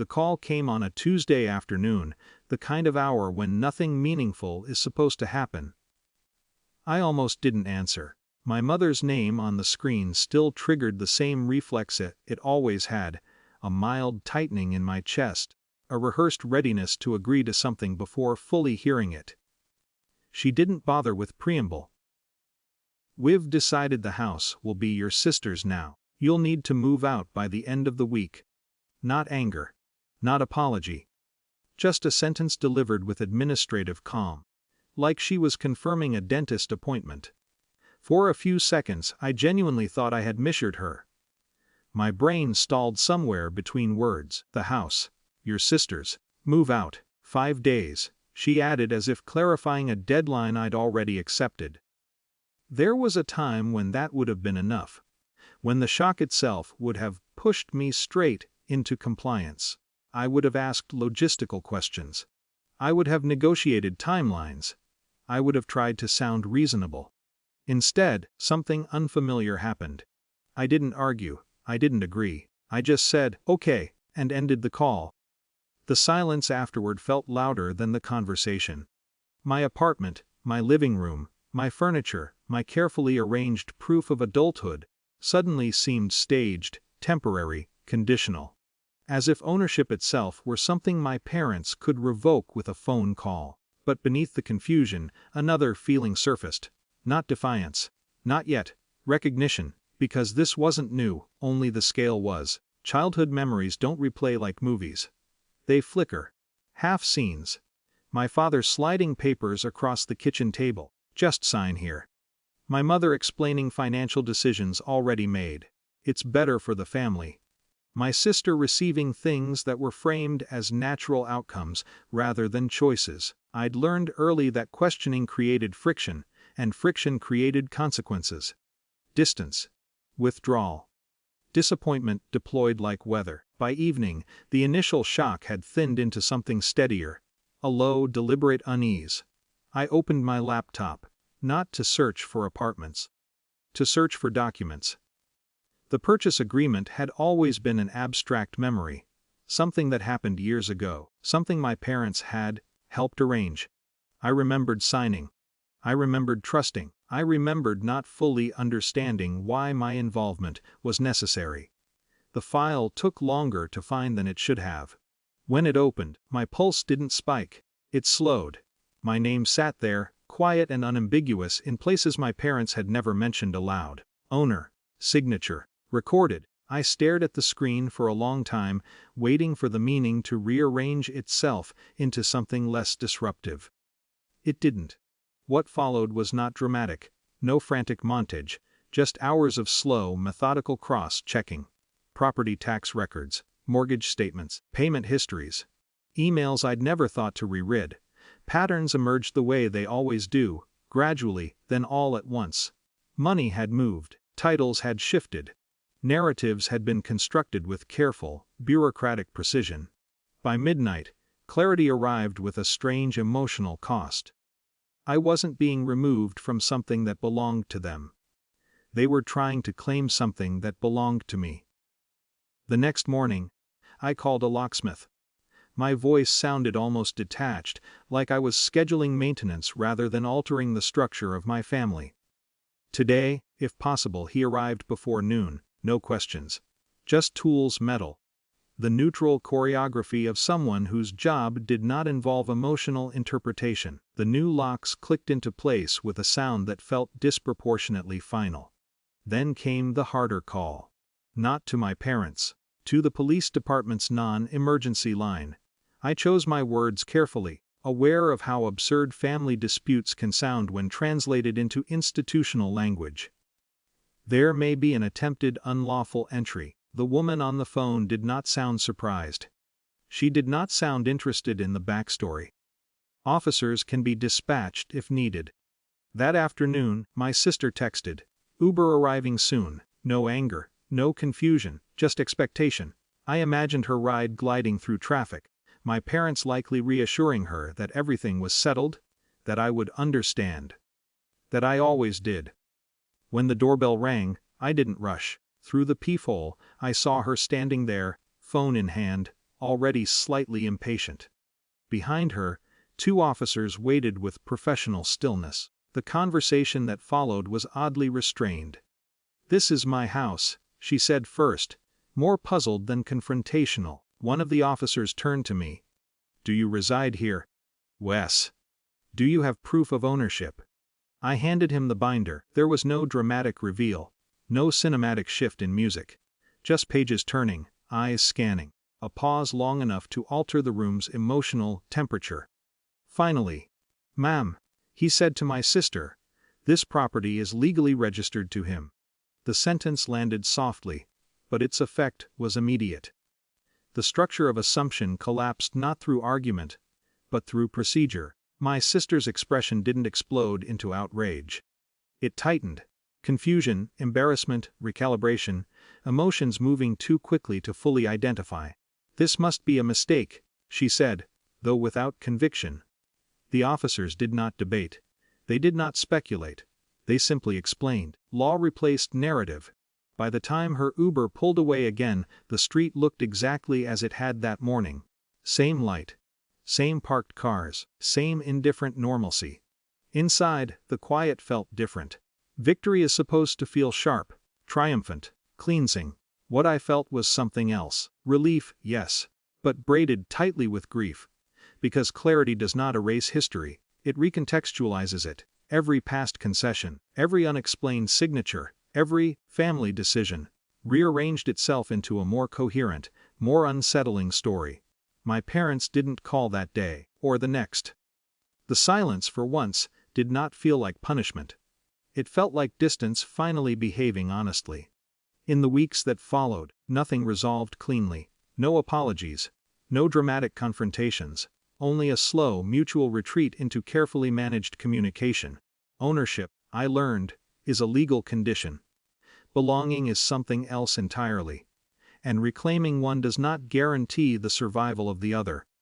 The call came on a Tuesday afternoon, the kind of hour when nothing meaningful is supposed to happen. I almost didn't answer. My mother's name on the screen still triggered the same reflex it always had, a mild tightening in my chest, a rehearsed readiness to agree to something before fully hearing it. She didn't bother with preamble. "We've decided the house will be your sister's now. You'll need to move out by the end of the week." Not anger. Not apology. Just a sentence delivered with administrative calm. Like she was confirming a dentist appointment. For a few seconds I genuinely thought I had misheard her. My brain stalled somewhere between words. "The house. Your sister's. Move out. 5 days," she added as if clarifying a deadline I'd already accepted. There was a time when that would have been enough. When the shock itself would have pushed me straight into compliance. I would have asked logistical questions. I would have negotiated timelines. I would have tried to sound reasonable. Instead, something unfamiliar happened. I didn't argue, I didn't agree. I just said, "Okay," and ended the call. The silence afterward felt louder than the conversation. My apartment, my living room, my furniture, my carefully arranged proof of adulthood, suddenly seemed staged, temporary, conditional. As if ownership itself were something my parents could revoke with a phone call. But beneath the confusion, another feeling surfaced. Not defiance. Not yet. Recognition. Because this wasn't new, only the scale was. Childhood memories don't replay like movies. They flicker. Half scenes. My father sliding papers across the kitchen table. "Just sign here." My mother explaining financial decisions already made. "It's better for the family." My sister receiving things that were framed as natural outcomes rather than choices. I'd learned early that questioning created friction, and friction created consequences. Distance. Withdrawal. Disappointment deployed like weather. By evening, the initial shock had thinned into something steadier, a low, deliberate unease. I opened my laptop, not to search for apartments, to search for documents. The purchase agreement had always been an abstract memory, something that happened years ago, something my parents had helped arrange. I remembered signing. I remembered trusting. I remembered not fully understanding why my involvement was necessary. The file took longer to find than it should have. When it opened, my pulse didn't spike. It slowed. My name sat there, quiet and unambiguous in places my parents had never mentioned aloud. Owner. Signature. Recorded. I stared at the screen for a long time, waiting for the meaning to rearrange itself into something less disruptive. It didn't. What followed was not dramatic, no frantic montage, just hours of slow, methodical cross-checking. Property tax records, mortgage statements, payment histories. Emails I'd never thought to reread. Patterns emerged the way they always do, gradually, then all at once. Money had moved, titles had shifted. Narratives had been constructed with careful, bureaucratic precision. By midnight, clarity arrived with a strange emotional cost. I wasn't being removed from something that belonged to them. They were trying to claim something that belonged to me. The next morning, I called a locksmith. My voice sounded almost detached, like I was scheduling maintenance rather than altering the structure of my family. Today, if possible, he arrived before noon. No questions. Just tools, metal. The neutral choreography of someone whose job did not involve emotional interpretation. The new locks clicked into place with a sound that felt disproportionately final. Then came the harder call. Not to my parents. To the police department's non-emergency line. I chose my words carefully, aware of how absurd family disputes can sound when translated into institutional language. There may be an attempted unlawful entry. The woman on the phone did not sound surprised. She did not sound interested in the backstory. Officers can be dispatched if needed. That afternoon, my sister texted, "Uber arriving soon." No anger, no confusion, just expectation. I imagined her ride gliding through traffic, my parents likely reassuring her that everything was settled, that I would understand. That I always did. When the doorbell rang, I didn't rush. Through the peephole, I saw her standing there, phone in hand, already slightly impatient. Behind her, two officers waited with professional stillness. The conversation that followed was oddly restrained. "This is my house," she said first, more puzzled than confrontational. One of the officers turned to me. "Do you reside here?" "Wes. Do you have proof of ownership?" I handed him the binder. There was no dramatic reveal, no cinematic shift in music. Just pages turning, eyes scanning, a pause long enough to alter the room's emotional temperature. Finally, "Ma'am," he said to my sister, "this property is legally registered to him." The sentence landed softly, but its effect was immediate. The structure of assumption collapsed not through argument, but through procedure. My sister's expression didn't explode into outrage. It tightened. Confusion, embarrassment, recalibration, emotions moving too quickly to fully identify. "This must be a mistake," she said, though without conviction. The officers did not debate. They did not speculate. They simply explained. Law replaced narrative. By the time her Uber pulled away again, the street looked exactly as it had that morning. Same light. Same parked cars. Same indifferent normalcy. Inside, the quiet felt different. Victory is supposed to feel sharp, triumphant, cleansing. What I felt was something else. Relief, yes, but braided tightly with grief. Because clarity does not erase history, it recontextualizes it. Every past concession, every unexplained signature, every family decision rearranged itself into a more coherent, more unsettling story. My parents didn't call that day, or the next. The silence, for once, did not feel like punishment. It felt like distance finally behaving honestly. In the weeks that followed, nothing resolved cleanly. No apologies, no dramatic confrontations, only a slow, mutual retreat into carefully managed communication. Ownership, I learned, is a legal condition. Belonging is something else entirely. And reclaiming one does not guarantee the survival of the other.